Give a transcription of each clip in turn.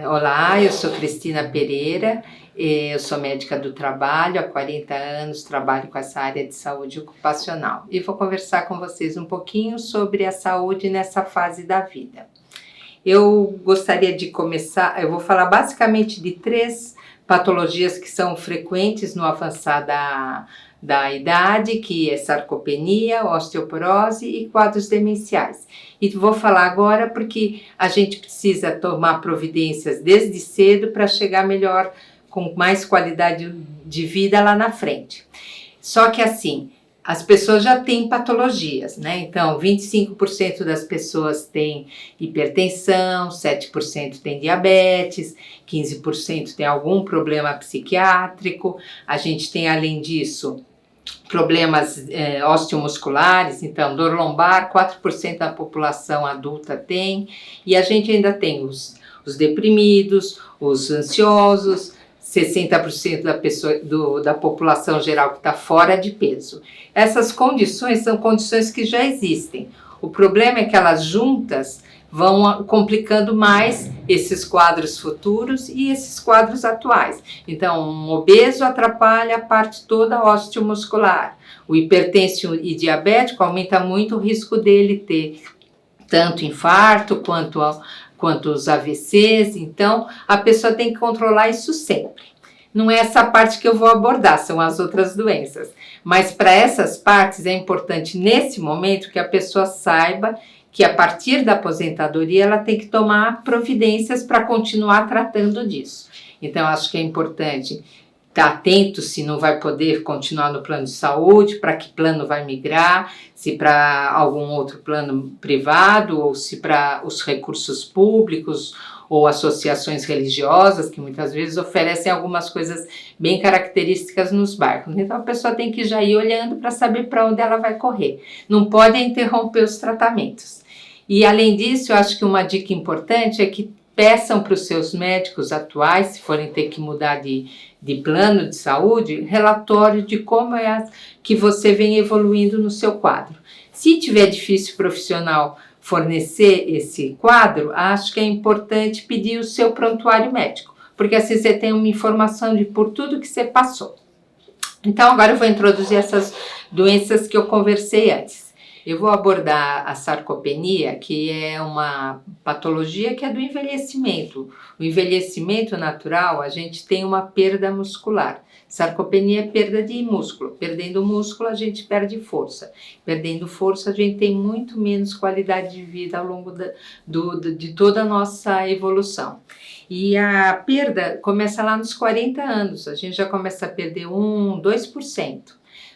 Olá, eu sou Cristina Pereira, eu sou médica do trabalho, há 40 anos trabalho com essa área de saúde ocupacional e vou conversar com vocês um pouquinho sobre a saúde nessa fase da vida. Eu gostaria de começar, eu vou falar basicamente de 3 patologias que são frequentes no avançar da idade, que é sarcopenia, osteoporose e quadros demenciais. E vou falar agora porque a gente precisa tomar providências desde cedo para chegar melhor, com mais qualidade de vida lá na frente. Só que assim, as pessoas já têm patologias, né? Então, 25% das pessoas têm hipertensão, 7% têm diabetes, 15% têm algum problema psiquiátrico. A gente tem, além disso, problemas osteomusculares, então dor lombar, 4% da população adulta tem, e a gente ainda tem os deprimidos, os ansiosos, 60% da população geral que está fora de peso. Essas condições são condições que já existem. O problema é que elas juntas vão complicando mais esses quadros futuros e esses quadros atuais. Então, um obeso atrapalha a parte toda osteomuscular. O hipertenso e diabético aumenta muito o risco dele ter tanto infarto quanto os AVCs. Então, a pessoa tem que controlar isso sempre. Não é essa parte que eu vou abordar, são as outras doenças. Mas para essas partes é importante nesse momento que a pessoa saiba que a partir da aposentadoria ela tem que tomar providências para continuar tratando disso. Então, acho que é importante estar atento se não vai poder continuar no plano de saúde, para que plano vai migrar, se para algum outro plano privado ou se para os recursos públicos ou associações religiosas, que muitas vezes oferecem algumas coisas bem características nos bairros. Então, a pessoa tem que já ir olhando para saber para onde ela vai correr. Não pode interromper os tratamentos. E, além disso, eu acho que uma dica importante é que peçam para os seus médicos atuais, se forem ter que mudar de plano de saúde, relatório de como é que você vem evoluindo no seu quadro. Se tiver difícil profissional fornecer esse quadro, acho que é importante pedir o seu prontuário médico, porque assim você tem uma informação de por tudo que você passou. Então, agora eu vou introduzir essas doenças que eu conversei antes. Eu vou abordar a sarcopenia, que é uma patologia que é do envelhecimento. O envelhecimento natural, a gente tem uma perda muscular. Sarcopenia é perda de músculo. Perdendo músculo, a gente perde força. Perdendo força, a gente tem muito menos qualidade de vida ao longo de toda a nossa evolução. E a perda começa lá nos 40 anos. A gente já começa a perder 2%.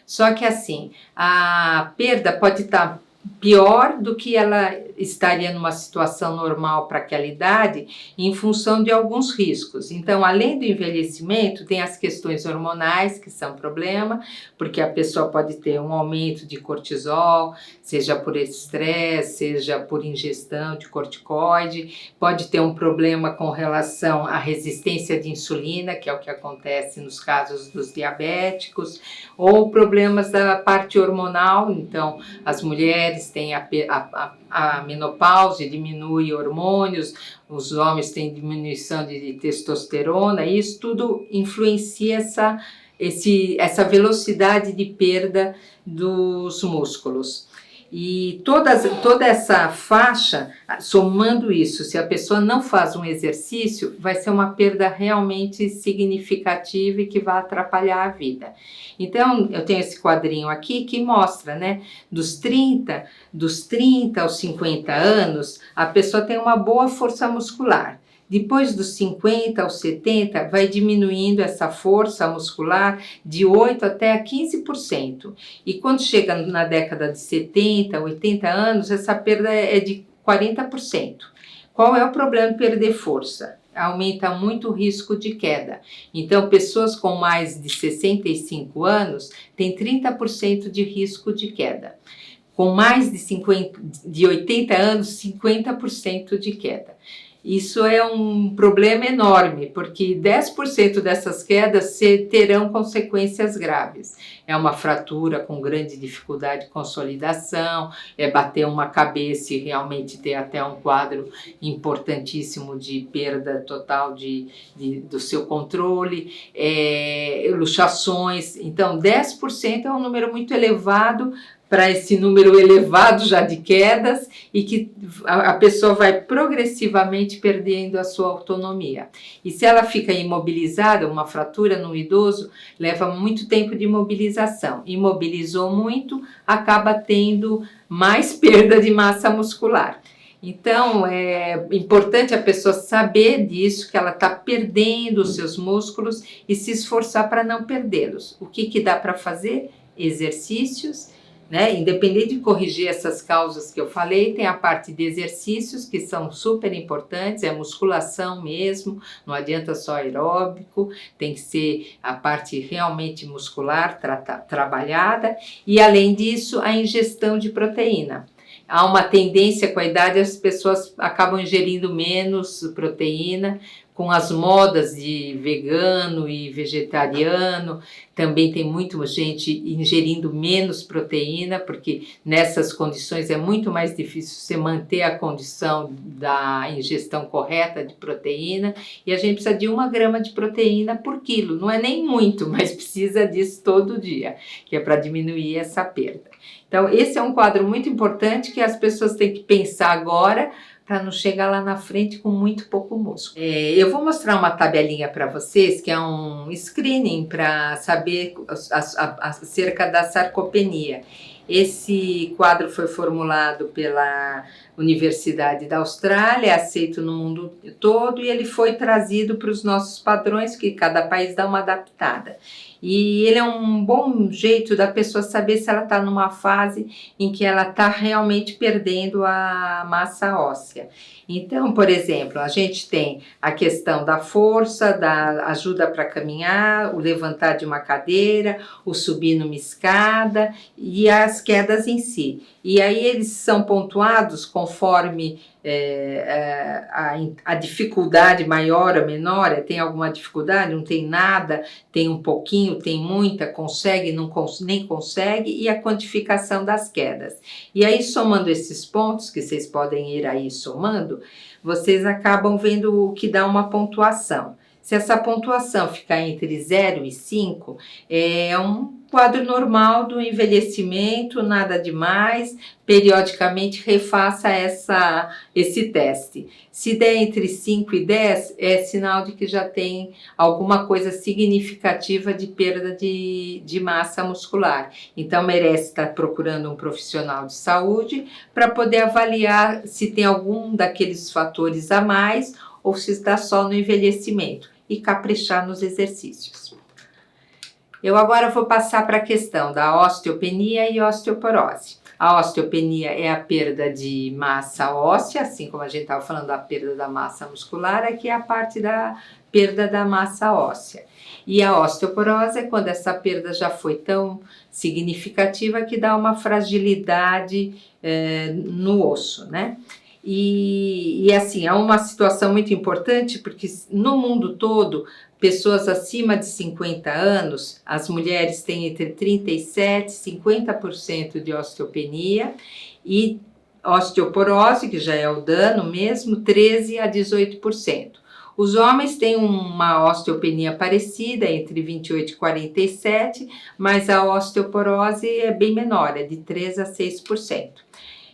Só que assim, a perda pode estar pior do que ela estaria numa situação normal para aquela idade, em função de alguns riscos. Então, além do envelhecimento, tem as questões hormonais, que são problema, porque a pessoa pode ter um aumento de cortisol, seja por estresse, seja por ingestão de corticoide, pode ter um problema com relação à resistência de insulina, que é o que acontece nos casos dos diabéticos, ou problemas da parte hormonal. Então, as mulheres têm a menopausa, diminui hormônios, os homens têm diminuição de testosterona, e isso tudo influencia essa velocidade de perda dos músculos. E toda essa faixa, somando isso, se a pessoa não faz um exercício, vai ser uma perda realmente significativa e que vai atrapalhar a vida. Então, eu tenho esse quadrinho aqui que mostra, né, dos 30 aos 50 anos, a pessoa tem uma boa força muscular. Depois dos 50 aos 70, vai diminuindo essa força muscular de 8% até 15%. E quando chega na década de 70, 80 anos, essa perda é de 40%. Qual é o problema de perder força? Aumenta muito o risco de queda. Então, pessoas com mais de 65 anos têm 30% de risco de queda. Com mais de 80 anos, 50% de queda. isso é um problema enorme, porque 10% dessas quedas terão consequências graves. É uma fratura com grande dificuldade de consolidação, é bater uma cabeça e realmente ter até um quadro importantíssimo de perda total do seu controle, luxações. Então, 10% é um número muito elevado para esse número elevado já de quedas, e que a pessoa vai progressivamente perdendo a sua autonomia. E se ela fica imobilizada, uma fratura no idoso leva muito tempo de imobilização. Imobilizou muito, acaba tendo mais perda de massa muscular. Então, é importante a pessoa saber disso, que ela está perdendo os seus músculos, e se esforçar para não perdê-los. O que dá para fazer? Exercícios, né? Independente de corrigir essas causas que eu falei, tem a parte de exercícios que são super importantes, é musculação mesmo, não adianta só aeróbico, tem que ser a parte realmente muscular trabalhada, e além disso a ingestão de proteína. Há uma tendência com a idade, as pessoas acabam ingerindo menos proteína. Com as modas de vegano e vegetariano, também tem muita gente ingerindo menos proteína, porque nessas condições é muito mais difícil você manter a condição da ingestão correta de proteína, e a gente precisa de 1 grama de proteína por quilo, não é nem muito, mas precisa disso todo dia, que é para diminuir essa perda. Então, esse é um quadro muito importante que as pessoas têm que pensar agora, para não chegar lá na frente com muito pouco músculo. Eu vou mostrar uma tabelinha para vocês, que é um screening para saber acerca da sarcopenia. Esse quadro foi formulado pela Universidade da Austrália, aceito no mundo todo, e ele foi trazido para os nossos padrões, que cada país dá uma adaptada. E ele é um bom jeito da pessoa saber se ela está numa fase em que ela está realmente perdendo a massa óssea. Então, por exemplo, a gente tem a questão da força, da ajuda para caminhar, o levantar de uma cadeira, o subir numa escada e as quedas em si. E aí eles são pontuados conforme a dificuldade maior ou menor. Tem alguma dificuldade, não tem nada, tem um pouquinho, tem muita, consegue, não nem consegue, e a quantificação das quedas. E aí, somando esses pontos, que vocês podem ir aí somando, vocês acabam vendo o que dá uma pontuação. Se essa pontuação ficar entre 0 e 5, é um quadro normal do envelhecimento, nada demais, periodicamente refaça esse teste. Se der entre 5 e 10, é sinal de que já tem alguma coisa significativa de perda de massa muscular. Então, merece estar procurando um profissional de saúde para poder avaliar se tem algum daqueles fatores a mais ou se está só no envelhecimento, e caprichar nos exercícios. Eu agora vou passar para a questão da osteopenia e osteoporose. A osteopenia é a perda de massa óssea, assim como a gente estava falando da perda da massa muscular, aqui é a parte da perda da massa óssea. E a osteoporose é quando essa perda já foi tão significativa que dá uma fragilidade no osso, né? E assim, é uma situação muito importante, porque no mundo todo, pessoas acima de 50 anos, as mulheres têm entre 37% e 50% de osteopenia, e osteoporose, que já é o dano mesmo, 13% a 18%. Os homens têm uma osteopenia parecida, entre 28% e 47%, mas a osteoporose é bem menor, é de 3% a 6%.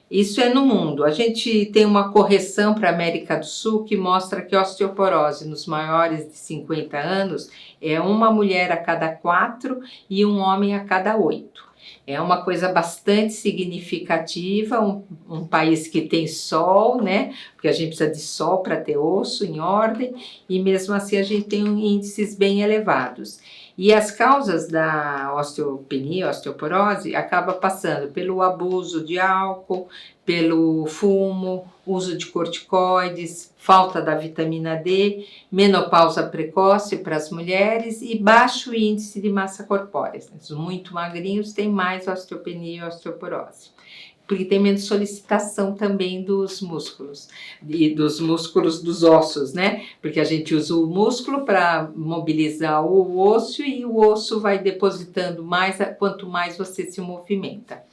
Isso é no mundo. A gente tem uma correção para a América do Sul que mostra que a osteoporose nos maiores de 50 anos é uma mulher a cada 4 e um homem a cada 8. É uma coisa bastante significativa, um país que tem sol, né? Porque a gente precisa de sol para ter osso em ordem, e mesmo assim a gente tem índices bem elevados. E as causas da osteopenia, osteoporose, acaba passando pelo abuso de álcool, pelo fumo, uso de corticoides, falta da vitamina D, menopausa precoce para as mulheres e baixo índice de massa corpórea. Os muito magrinhos têm mais osteopenia e osteoporose. porque tem menos solicitação também dos músculos e dos músculos dos ossos, né? Porque a gente usa o músculo para mobilizar o osso e o osso vai depositando mais quanto mais você se movimenta.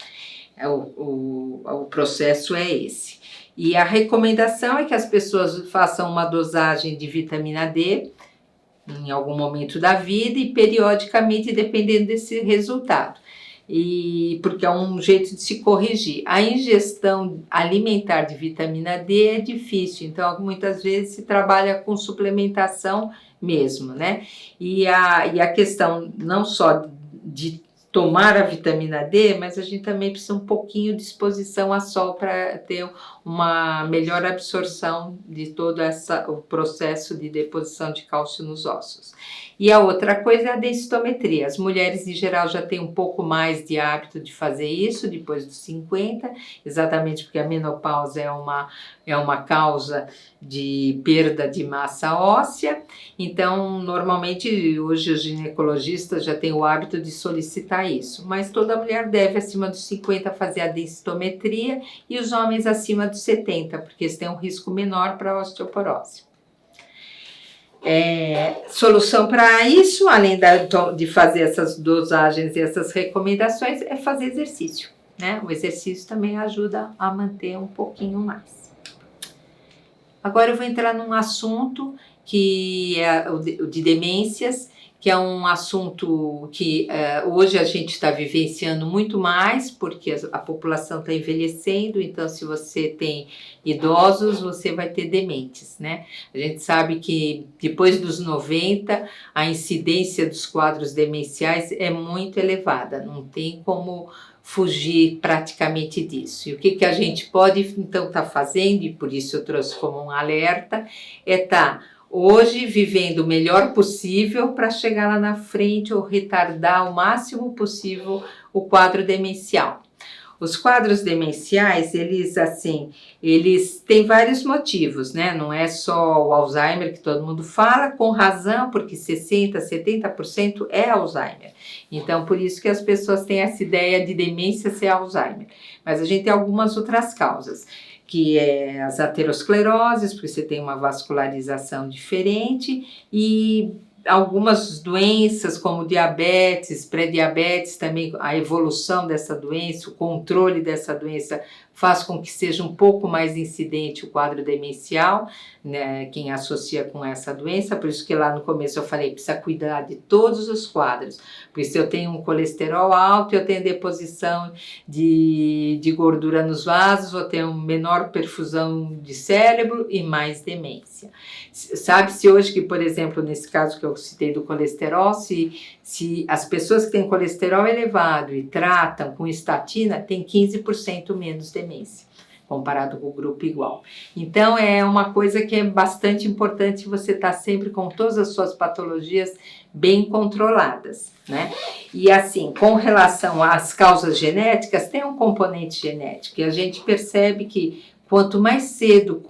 O processo é esse. E a recomendação é que as pessoas façam uma dosagem de vitamina D em algum momento da vida e periodicamente, dependendo desse resultado. E porque é um jeito de se corrigir. A ingestão alimentar de vitamina D é difícil, então muitas vezes se trabalha com suplementação mesmo, né? E a questão não só de tomar a vitamina D, mas a gente também precisa um pouquinho de exposição a sol para ter uma melhor absorção de todo o processo de deposição de cálcio nos ossos. E a outra coisa é a densitometria. As mulheres, em geral, já têm um pouco mais de hábito de fazer isso depois dos 50, exatamente porque a menopausa é uma causa de perda de massa óssea. Então, normalmente, hoje os ginecologistas já têm o hábito de solicitar isso. Mas toda mulher deve, acima dos 50, fazer a densitometria e os homens acima dos 70, porque eles têm um risco menor para a osteoporose. Solução para isso, além de fazer essas dosagens e essas recomendações, é fazer exercício, né? O exercício também ajuda a manter um pouquinho mais. Agora eu vou entrar num assunto que é o de demências, que é um assunto que hoje a gente está vivenciando muito mais, porque a população está envelhecendo, então se você tem idosos, você vai ter dementes, né? A gente sabe que depois dos 90, a incidência dos quadros demenciais é muito elevada, não tem como fugir praticamente disso. E o que a gente pode então estar fazendo, e por isso eu trouxe como um alerta, é hoje vivendo o melhor possível para chegar lá na frente ou retardar o máximo possível o quadro demencial. Os quadros demenciais, eles têm vários motivos, né? Não é só o Alzheimer que todo mundo fala, com razão, porque 60%, 70% é Alzheimer. Então, por isso que as pessoas têm essa ideia de demência ser Alzheimer. Mas a gente tem algumas outras causas, que é as ateroscleroses, porque você tem uma vascularização diferente, e algumas doenças como diabetes, pré-diabetes também, a evolução dessa doença, o controle dessa doença faz com que seja um pouco mais incidente o quadro demencial, né, quem associa com essa doença, por isso que lá no começo eu falei, precisa cuidar de todos os quadros, porque se eu tenho um colesterol alto, eu tenho deposição de gordura nos vasos, vou ter uma menor perfusão de cérebro e mais demência. Sabe-se hoje que, por exemplo, nesse caso que eu citei do colesterol, se as pessoas que têm colesterol elevado e tratam com estatina, tem 15% menos demência, comparado com o grupo igual. Então, é uma coisa que é bastante importante você estar sempre com todas as suas patologias bem controladas, né? E assim, com relação às causas genéticas, tem um componente genético, e a gente percebe que quanto mais cedo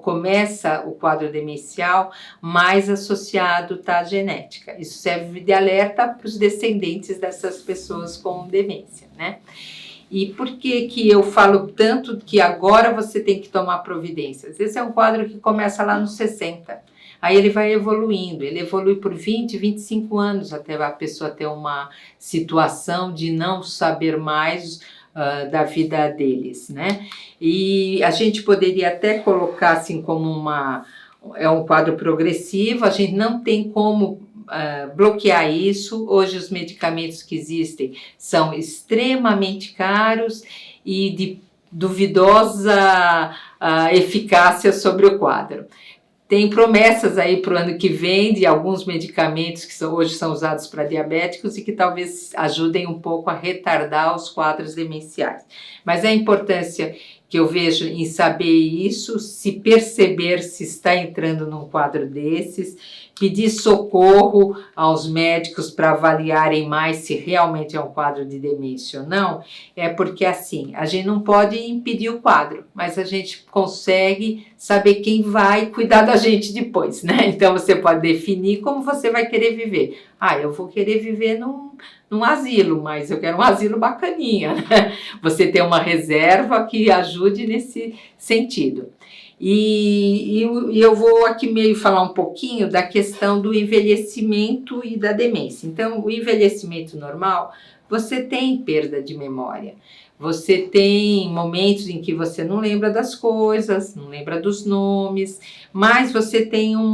começa o quadro demencial, mais associado está a genética. Isso serve de alerta para os descendentes dessas pessoas com demência, né? E por que eu falo tanto que agora você tem que tomar providências? Esse é um quadro que começa lá nos 60. Aí ele vai evoluindo, ele evolui por 20, 25 anos até a pessoa ter uma situação de não saber mais da vida deles, né? E a gente poderia até colocar assim como é um quadro progressivo, a gente não tem como bloquear isso. Hoje os medicamentos que existem são extremamente caros e de duvidosa eficácia sobre o quadro. Tem promessas aí para o ano que vem de alguns medicamentos que hoje são usados para diabéticos e que talvez ajudem um pouco a retardar os quadros demenciais. Mas a importância que eu vejo em saber isso, se perceber se está entrando num quadro desses, pedir socorro aos médicos para avaliarem mais se realmente é um quadro de demência ou não, é porque assim, a gente não pode impedir o quadro, mas a gente consegue saber quem vai cuidar da gente depois, né? Então você pode definir como você vai querer viver. Eu vou querer viver num num asilo, mas eu quero um asilo bacaninha, né? Você ter uma reserva que ajude nesse sentido. E eu vou aqui meio falar um pouquinho da questão do envelhecimento e da demência. Então, o envelhecimento normal, você tem perda de memória. Você tem momentos em que você não lembra das coisas, não lembra dos nomes, mas você tem um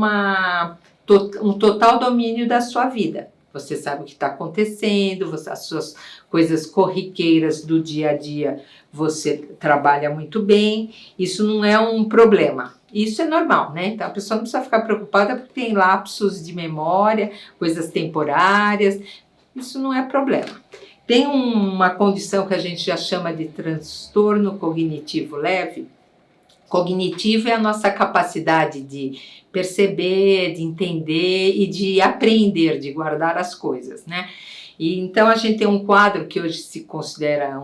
total domínio da sua vida. Você sabe o que está acontecendo, as suas coisas corriqueiras do dia a dia, você trabalha muito bem, isso não é um problema. Isso é normal, né? Então a pessoa não precisa ficar preocupada porque tem lapsos de memória, coisas temporárias, isso não é problema. Tem uma condição que a gente já chama de transtorno cognitivo leve. Cognitivo é a nossa capacidade de perceber, de entender e de aprender, de guardar as coisas, né? E então a gente tem um quadro que hoje se considera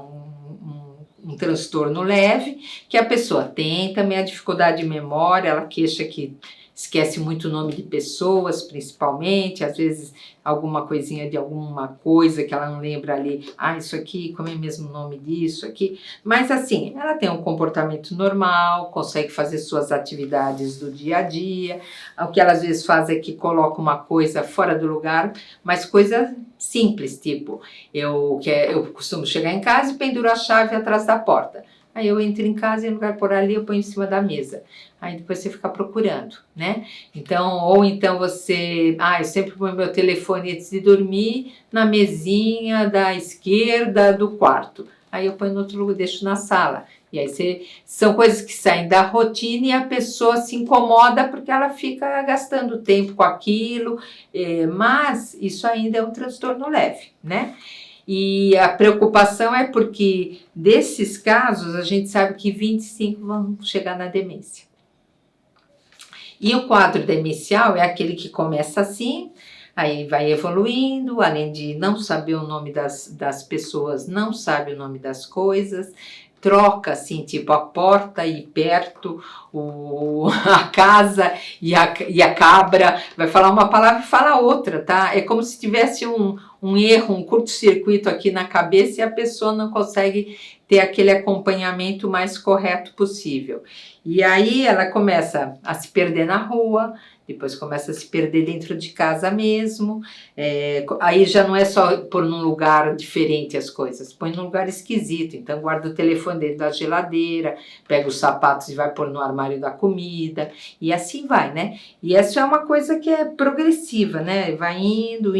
um transtorno leve, que a pessoa tem também a dificuldade de memória, ela queixa que esquece muito o nome de pessoas, principalmente, às vezes alguma coisinha de alguma coisa que ela não lembra ali, isso aqui, como é mesmo o nome disso aqui, mas assim, ela tem um comportamento normal, consegue fazer suas atividades do dia a dia, o que ela às vezes faz é que coloca uma coisa fora do lugar, mas coisa simples, tipo, eu costumo chegar em casa e penduro a chave atrás da porta. Aí eu entro em casa e no lugar por ali eu ponho em cima da mesa. Aí depois você fica procurando, né? Então, ou então você... eu sempre ponho meu telefone antes de dormir na mesinha da esquerda do quarto. Aí eu ponho no outro lugar, deixo na sala. E aí são coisas que saem da rotina e a pessoa se incomoda porque ela fica gastando tempo com aquilo. Mas isso ainda é um transtorno leve, né? E a preocupação é porque desses casos a gente sabe que 25 vão chegar na demência. E o quadro demencial é aquele que começa assim, aí vai evoluindo, além de não saber o nome das pessoas, não sabe o nome das coisas, troca assim, tipo a porta e perto, a casa e a cabra, vai falar uma palavra e fala outra, tá? É como se tivesse um erro, um curto-circuito aqui na cabeça e a pessoa não consegue ter aquele acompanhamento mais correto possível. E aí ela começa a se perder na rua, depois começa a se perder dentro de casa mesmo, aí já não é só pôr num lugar diferente as coisas, põe num lugar esquisito, então guarda o telefone dentro da geladeira, pega os sapatos e vai pôr no armário da comida, e assim vai, né? E essa é uma coisa que é progressiva, né? Vai indo,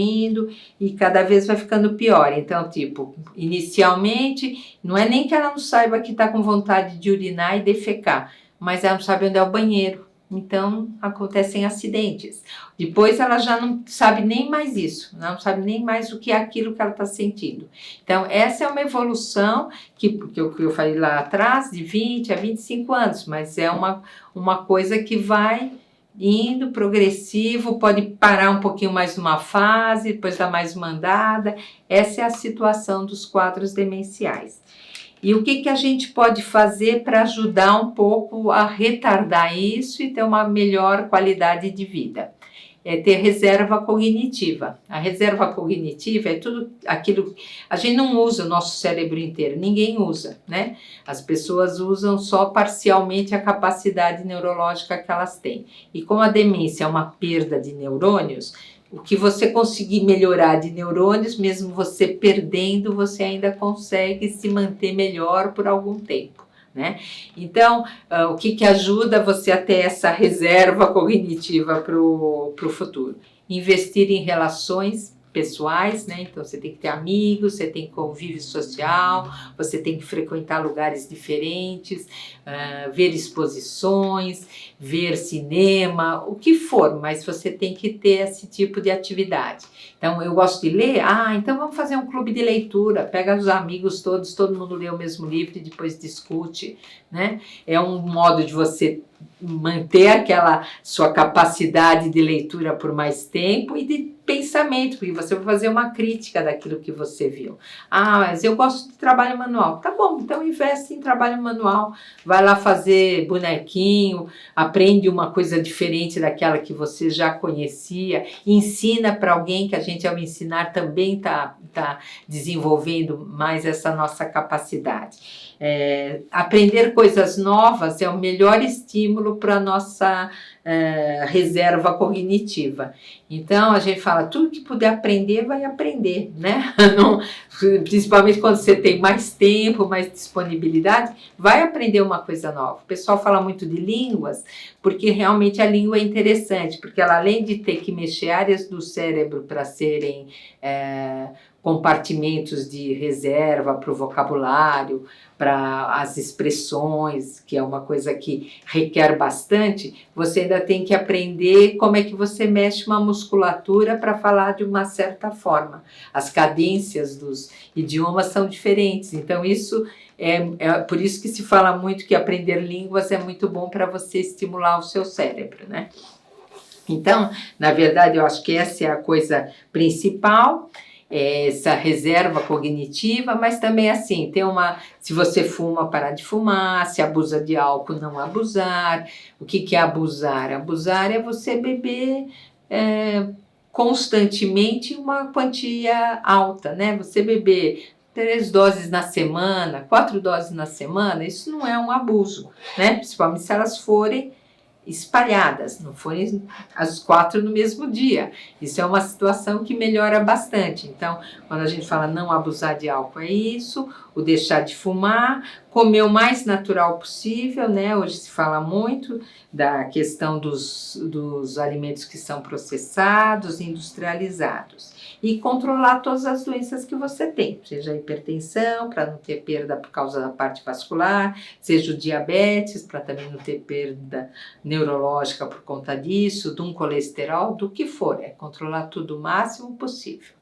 e cada vez vai ficando pior. Então, tipo, inicialmente, não é nem que ela não saiba que está com vontade de urinar e defecar, mas ela não sabe onde é o banheiro. Então, acontecem acidentes. Depois, ela já não sabe nem mais isso, não sabe nem mais o que é aquilo que ela está sentindo. Então, essa é uma evolução que eu falei lá atrás, de 20 a 25 anos, mas é uma coisa que vai indo progressivo, pode parar um pouquinho mais numa fase, depois dar mais uma andada. Essa é a situação dos quadros demenciais. E o que a gente pode fazer para ajudar um pouco a retardar isso e ter uma melhor qualidade de vida? É ter reserva cognitiva. A reserva cognitiva é tudo aquilo... A gente não usa o nosso cérebro inteiro, ninguém usa, né? As pessoas usam só parcialmente a capacidade neurológica que elas têm. E como a demência é uma perda de neurônios, o que você conseguir melhorar de neurônios, mesmo você perdendo, você ainda consegue se manter melhor por algum tempo, né? Então, o que ajuda você a ter essa reserva cognitiva para o futuro? Investir em relações pessoais, né? Então você tem que ter amigos, você tem convívio social, você tem que frequentar lugares diferentes, ver exposições, ver cinema, o que for, mas você tem que ter esse tipo de atividade. Então eu gosto de ler, então vamos fazer um clube de leitura, pega os amigos todos, todo mundo lê o mesmo livro e depois discute, né? É um modo de você manter aquela sua capacidade de leitura por mais tempo e de pensamento, porque você vai fazer uma crítica daquilo que você viu. Ah, mas eu gosto de trabalho manual. Tá bom, então investe em trabalho manual, vai lá fazer bonequinho, aprende uma coisa diferente daquela que você já conhecia, ensina para alguém, que a gente ao ensinar também tá desenvolvendo mais essa nossa capacidade. Aprender coisas novas é o melhor estímulo para a nossa reserva cognitiva. Então, a gente fala, tudo que puder aprender, vai aprender, né? Não, principalmente quando você tem mais tempo, mais disponibilidade, vai aprender uma coisa nova. O pessoal fala muito de línguas, porque realmente a língua é interessante, porque ela, além de ter que mexer áreas do cérebro para serem compartimentos de reserva para o vocabulário, para as expressões, que é uma coisa que requer bastante, você ainda tem que aprender como é que você mexe uma musculatura para falar de uma certa forma. As cadências dos idiomas são diferentes, então isso é por isso que se fala muito que aprender línguas é muito bom para você estimular o seu cérebro, né? Então, na verdade, eu acho que essa é a coisa principal, essa reserva cognitiva, mas também assim, se você fuma, parar de fumar, se abusa de álcool, não abusar. O que é abusar? Abusar é você beber constantemente uma quantia alta, né? Você beber 3 doses na semana, 4 doses na semana, isso não é um abuso, né? Principalmente se elas forem espalhadas, não forem as 4 no mesmo dia. Isso é uma situação que melhora bastante. Então, quando a gente fala não abusar de álcool, é isso, o deixar de fumar, comer o mais natural possível, né? Hoje se fala muito da questão dos alimentos que são processados, industrializados. E controlar todas as doenças que você tem, seja a hipertensão, para não ter perda por causa da parte vascular, seja o diabetes, para também não ter perda neurológica por conta disso, de um colesterol, do que for, controlar tudo o máximo possível.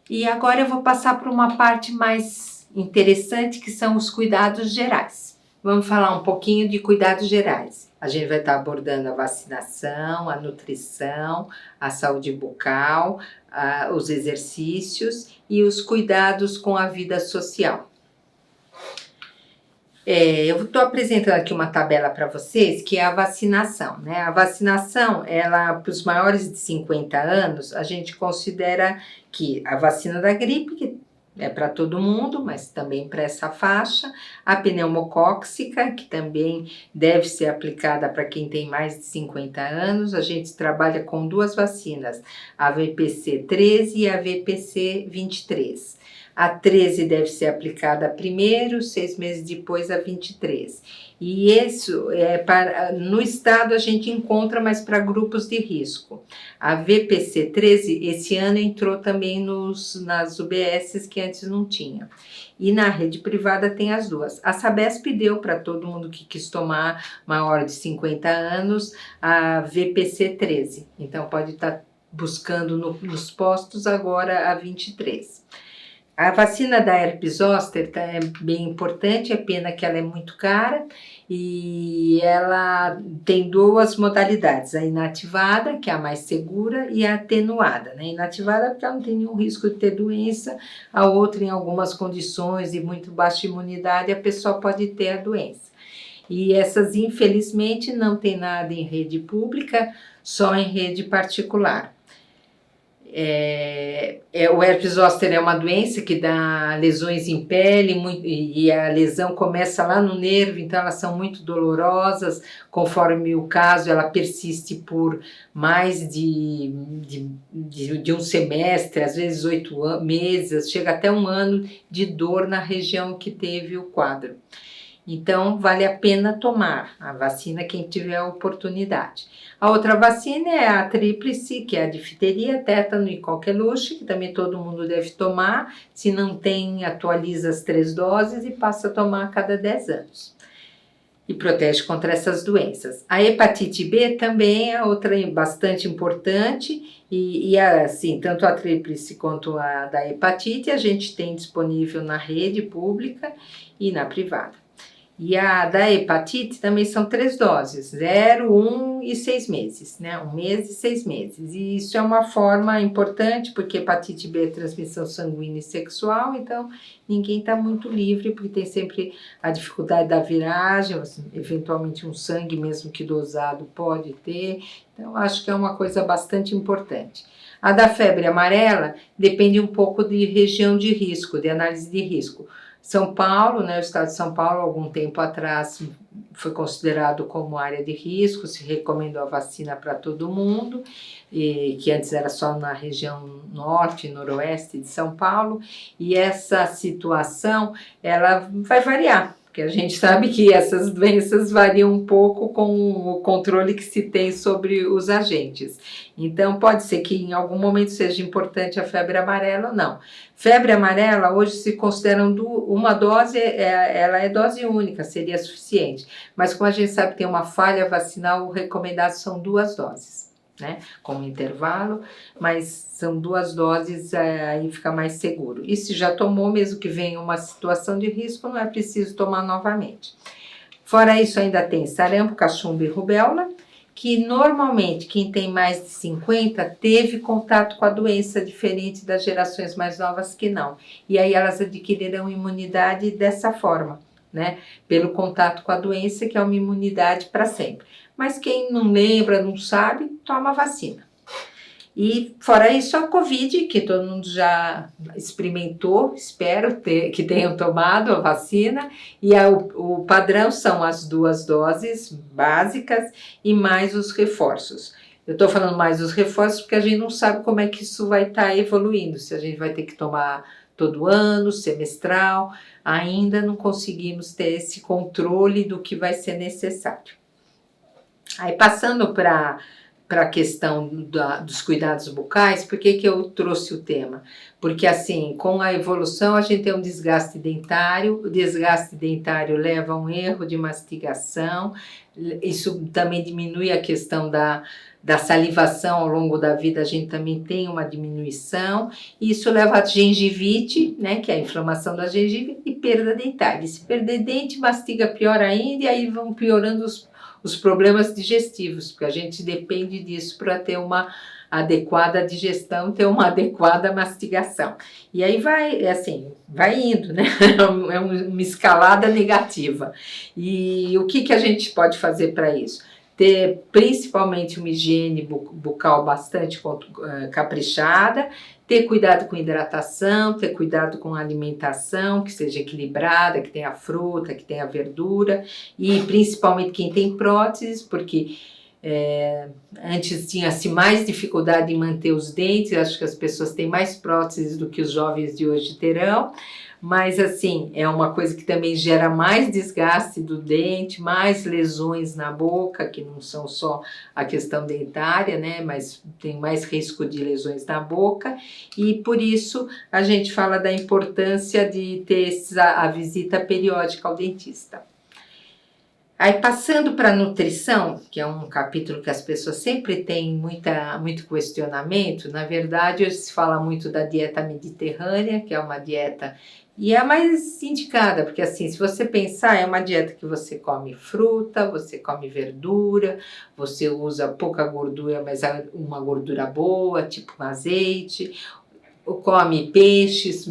E agora eu vou passar para uma parte mais interessante, que são os cuidados gerais. Vamos falar um pouquinho de cuidados gerais. A gente vai estar abordando a vacinação, a nutrição, a saúde bucal, os exercícios e os cuidados com a vida social. Eu estou apresentando aqui uma tabela para vocês, que é a vacinação, né? A vacinação, para os maiores de 50 anos, a gente considera que a vacina da gripe, que é para todo mundo, mas também para essa faixa, a pneumocócica, que também deve ser aplicada para quem tem mais de 50 anos, a gente trabalha com 2 vacinas, a VPC 13 e a VPC 23. A 13 deve ser aplicada primeiro, 6 meses depois a 23. E isso no estado a gente encontra, mas para grupos de risco. A VPC 13 esse ano entrou também nas UBSs que antes não tinha. E na rede privada tem as 2. A Sabesp deu para todo mundo que quis tomar maior de 50 anos a VPC 13. Então pode estar buscando nos postos agora a 23. A vacina da herpes zoster é bem importante, é pena que ela é muito cara e ela tem 2 modalidades, a inativada, que é a mais segura, e a atenuada, né? Inativada porque ela não tem nenhum risco de ter doença, a outra em algumas condições de muito baixa imunidade a pessoa pode ter a doença. E essas infelizmente não tem nada em rede pública, só em rede particular. O herpes zoster é uma doença que dá lesões em pele e a lesão começa lá no nervo, então elas são muito dolorosas, conforme o caso ela persiste por mais de um semestre, às vezes 8 meses, chega até 1 ano de dor na região que teve o quadro. Então, vale a pena tomar a vacina quem tiver a oportunidade. A outra vacina é a tríplice, que é a difteria, tétano e coqueluche, que também todo mundo deve tomar. Se não tem, atualiza as 3 doses e passa a tomar a cada 10 anos. E protege contra essas doenças. A hepatite B também é outra bastante importante e assim, tanto a tríplice quanto a da hepatite a gente tem disponível na rede pública e na privada. E a da hepatite também são 3 doses, 0, 1 e 6 meses, né? 1 mês e 6 meses. E isso é uma forma importante, porque hepatite B é transmissão sanguínea e sexual, então ninguém está muito livre, porque tem sempre a dificuldade da viragem, assim, eventualmente um sangue, mesmo que dosado, pode ter. Então, acho que é uma coisa bastante importante. A da febre amarela depende um pouco de região de risco, de análise de risco. São Paulo, né, o estado de São Paulo, algum tempo atrás foi considerado como área de risco, se recomendou a vacina para todo mundo, e que antes era só na região norte e noroeste de São Paulo, e essa situação ela vai variar, porque a gente sabe que essas doenças variam um pouco com o controle que se tem sobre os agentes. Então, pode ser que em algum momento seja importante a febre amarela ou não. Febre amarela, hoje se considera uma dose, ela é dose única, seria suficiente. Mas como a gente sabe que tem uma falha vacinal, o recomendado são 2 doses, né? Com intervalo, mas são 2 doses, aí fica mais seguro. E se já tomou, mesmo que venha uma situação de risco, não é preciso tomar novamente. Fora isso, ainda tem sarampo, cachumba e rubéola, que normalmente quem tem mais de 50 teve contato com a doença, diferente das gerações mais novas que não. E aí elas adquirirão imunidade dessa forma, né? Pelo contato com a doença, que é uma imunidade para sempre. Mas quem não lembra, não sabe, toma vacina. E fora isso, a Covid, que todo mundo já experimentou, espero que tenham tomado a vacina, e o padrão são as 2 doses básicas e mais os reforços. Eu estou falando mais dos reforços porque a gente não sabe como é que isso vai estar evoluindo, se a gente vai ter que tomar todo ano, semestral, ainda não conseguimos ter esse controle do que vai ser necessário. Aí passando para a questão dos cuidados bucais, por que eu trouxe o tema? Porque assim, com a evolução a gente tem um desgaste dentário, o desgaste dentário leva a um erro de mastigação, isso também diminui a questão da salivação ao longo da vida, a gente também tem uma diminuição, e isso leva a gengivite, né, que é a inflamação da gengiva, e perda dentária. E se perder dente, mastiga pior ainda, e aí vão piorando os problemas digestivos, porque a gente depende disso para ter uma adequada digestão, ter uma adequada mastigação. E aí vai, assim, vai indo, né? É uma escalada negativa. E o que a gente pode fazer para isso? Ter principalmente uma higiene bucal bastante caprichada, ter cuidado com hidratação, ter cuidado com a alimentação, que seja equilibrada, que tenha fruta, que tenha verdura, e principalmente quem tem próteses, porque antes tinha-se mais dificuldade em manter os dentes, acho que as pessoas têm mais próteses do que os jovens de hoje terão, mas assim, é uma coisa que também gera mais desgaste do dente, mais lesões na boca, que não são só a questão dentária, né, mas tem mais risco de lesões na boca, e por isso a gente fala da importância de ter a visita periódica ao dentista. Aí passando para a nutrição, que é um capítulo que as pessoas sempre têm muito questionamento, na verdade hoje se fala muito da dieta mediterrânea, que é uma dieta, e é a mais indicada, porque assim, se você pensar, é uma dieta que você come fruta, você come verdura, você usa pouca gordura, mas uma gordura boa, tipo um azeite, come peixes,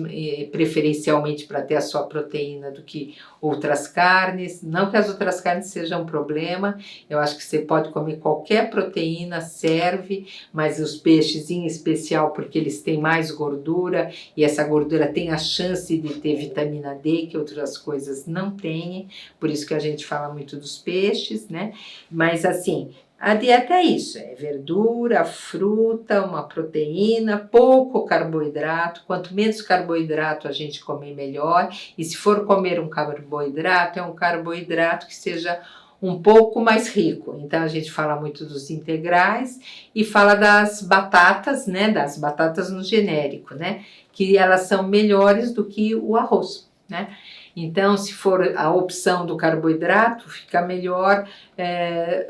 preferencialmente para ter a sua proteína do que outras carnes. Não que as outras carnes sejam um problema, eu acho que você pode comer qualquer proteína, serve, mas os peixes em especial, porque eles têm mais gordura, e essa gordura tem a chance de ter vitamina D, que outras coisas não têm, por isso que a gente fala muito dos peixes, né? Mas assim, a dieta é isso, é verdura, fruta, uma proteína, pouco carboidrato. Quanto menos carboidrato a gente comer, melhor. E se for comer um carboidrato, é um carboidrato que seja um pouco mais rico. Então a gente fala muito dos integrais e fala das batatas, né? Das batatas no genérico, né? Que elas são melhores do que o arroz, né? Então, se for a opção do carboidrato, fica melhor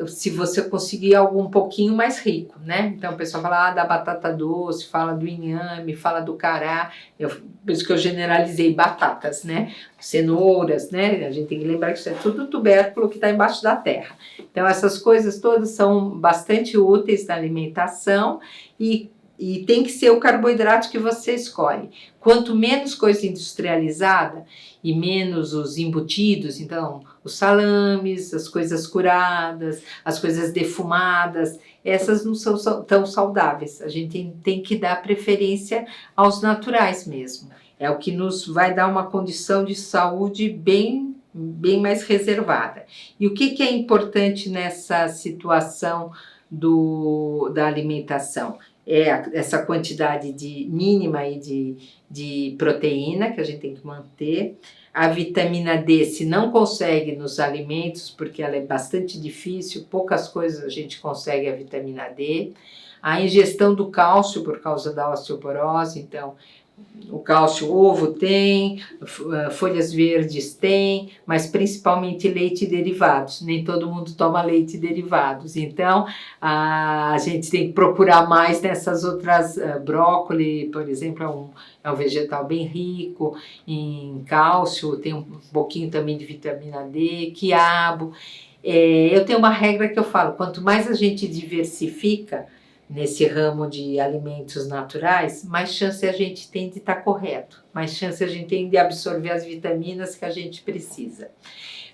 se você conseguir algo um pouquinho mais rico, né? Então, o pessoal fala da batata doce, fala do inhame, fala do cará, por isso que eu generalizei batatas, né? Cenouras, né? A gente tem que lembrar que isso é tudo tubérculo que está embaixo da terra. Então, essas coisas todas são bastante úteis na alimentação e tem que ser o carboidrato que você escolhe. Quanto menos coisa industrializada e menos os embutidos, então os salames, as coisas curadas, as coisas defumadas, essas não são tão saudáveis. A gente tem que dar preferência aos naturais mesmo. É o que nos vai dar uma condição de saúde bem mais reservada. E o que é importante nessa situação da alimentação? É essa quantidade mínima aí de proteína que a gente tem que manter. A vitamina D se não consegue nos alimentos, porque ela é bastante difícil, poucas coisas a gente consegue a vitamina D. A ingestão do cálcio por causa da osteoporose, então o cálcio ovo tem, folhas verdes tem, mas principalmente leite e derivados. Nem todo mundo toma leite e derivados. Então, a gente tem que procurar mais nessas outras. Brócolis, por exemplo, é um vegetal bem rico em cálcio, tem um pouquinho também de vitamina D, quiabo. Eu tenho uma regra que eu falo, quanto mais a gente diversifica nesse ramo de alimentos naturais, mais chance a gente tem de estar correto, mais chance a gente tem de absorver as vitaminas que a gente precisa.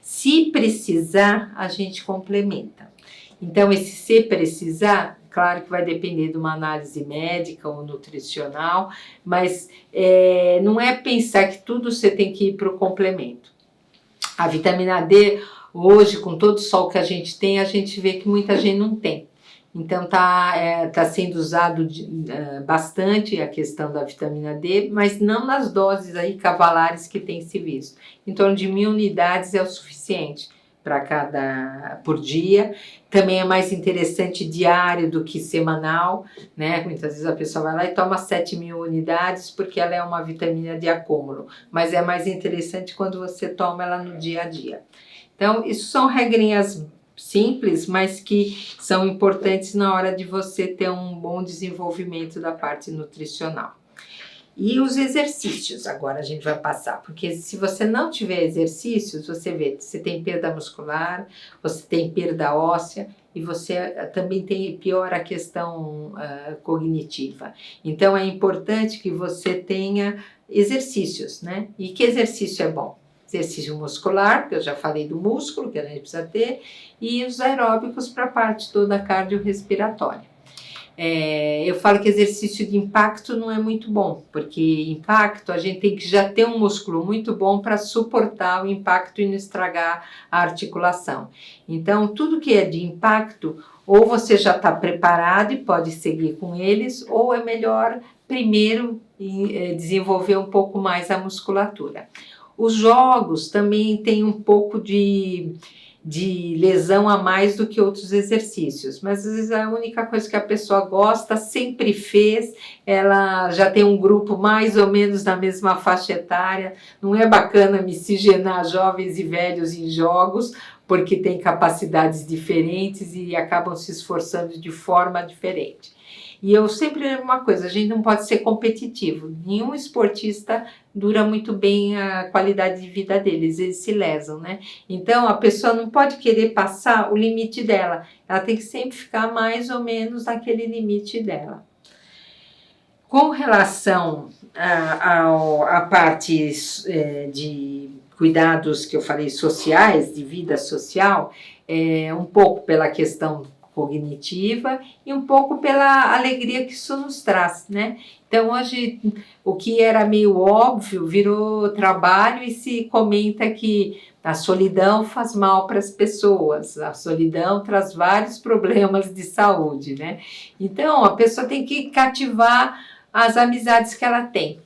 Se precisar, a gente complementa. Então, esse se precisar, claro que vai depender de uma análise médica ou nutricional, mas não é pensar que tudo você tem que ir para o complemento. A vitamina D, hoje, com todo o sol que a gente tem, a gente vê que muita gente não tem. Então tá sendo usado bastante a questão da vitamina D, mas não nas doses aí cavalares que tem se visto. Em torno de 1000 unidades é o suficiente por dia. Também é mais interessante diário do que semanal, né? Muitas vezes a pessoa vai lá e toma 7.000 unidades porque ela é uma vitamina de acúmulo, mas é mais interessante quando você toma ela no dia a dia. Então, isso são regrinhas simples, mas que são importantes na hora de você ter um bom desenvolvimento da parte nutricional. E os exercícios, agora a gente vai passar, porque se você não tiver exercícios, você tem perda muscular, você tem perda óssea e você também piora a questão cognitiva. Então é importante que você tenha exercícios, né? E que exercício é bom? Exercício muscular, que eu já falei do músculo, que a gente precisa ter, e os aeróbicos para a parte toda cardiorrespiratória. Eu falo que exercício de impacto não é muito bom, porque impacto a gente tem que já ter um músculo muito bom para suportar o impacto e não estragar a articulação. Então, tudo que é de impacto, ou você já está preparado e pode seguir com eles, ou é melhor primeiro desenvolver um pouco mais a musculatura. Os jogos também têm um pouco de lesão a mais do que outros exercícios, mas às vezes a única coisa que a pessoa gosta, sempre fez, ela já tem um grupo mais ou menos na mesma faixa etária, não é bacana miscigenar jovens e velhos em jogos, porque tem capacidades diferentes e acabam se esforçando de forma diferente. E eu sempre lembro uma coisa, a gente não pode ser competitivo, nenhum esportista dura muito bem a qualidade de vida deles, eles se lesam, né? Então a pessoa não pode querer passar o limite dela, ela tem que sempre ficar mais ou menos naquele limite dela. Com relação à parte de cuidados que eu falei sociais, de vida social, um pouco pela questão cognitiva e um pouco pela alegria que isso nos traz, né? Então hoje o que era meio óbvio virou trabalho e se comenta que a solidão faz mal para as pessoas, a solidão traz vários problemas de saúde, né? Então a pessoa tem que cativar as amizades que ela tem.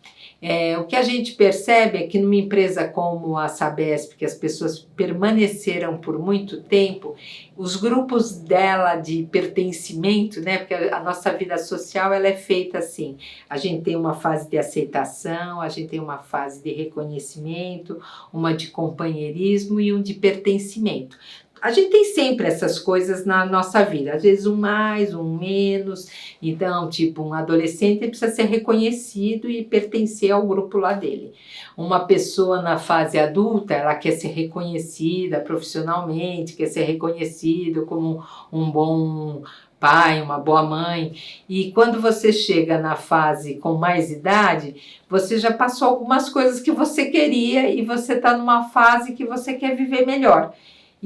O que a gente percebe é que numa empresa como a Sabesp, que as pessoas permaneceram por muito tempo, os grupos dela de pertencimento, né? Porque a nossa vida social ela é feita assim, a gente tem uma fase de aceitação, a gente tem uma fase de reconhecimento, uma de companheirismo e um de pertencimento. A gente tem sempre essas coisas na nossa vida, às vezes um mais, um menos. Então, tipo, um adolescente precisa ser reconhecido e pertencer ao grupo lá dele. Uma pessoa na fase adulta, ela quer ser reconhecida profissionalmente, quer ser reconhecido como um bom pai, uma boa mãe. E quando você chega na fase com mais idade, você já passou algumas coisas que você queria e você está numa fase que você quer viver melhor.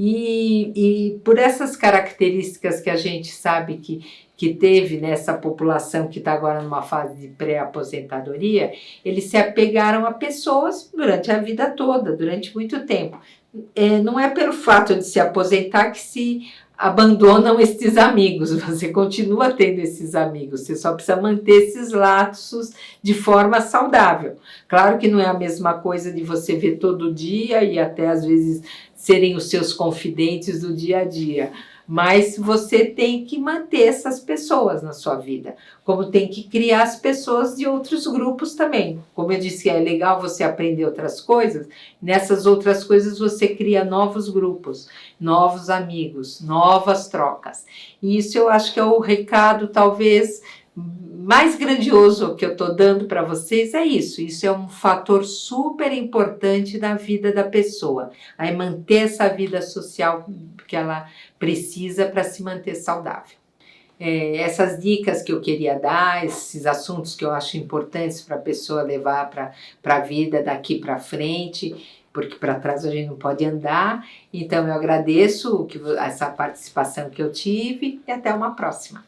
E por essas características que a gente sabe que teve nessa população que está agora numa fase de pré-aposentadoria, eles se apegaram a pessoas durante a vida toda, durante muito tempo. Não é pelo fato de se aposentar que se abandonam esses amigos, você continua tendo esses amigos, você só precisa manter esses laços de forma saudável. Claro que não é a mesma coisa de você ver todo dia e até às vezes serem os seus confidentes do dia a dia, mas você tem que manter essas pessoas na sua vida, como tem que criar as pessoas de outros grupos também. Como eu disse, é legal você aprender outras coisas, nessas outras coisas você cria novos grupos, novos amigos, novas trocas. E isso eu acho que é o recado talvez mais grandioso que eu estou dando para vocês, é isso. Isso é um fator super importante na vida da pessoa, aí manter essa vida social que ela precisa para se manter saudável. Essas dicas que eu queria dar, esses assuntos que eu acho importantes para a pessoa levar para a vida daqui para frente, porque para trás a gente não pode andar. Então eu agradeço essa participação que eu tive e até uma próxima.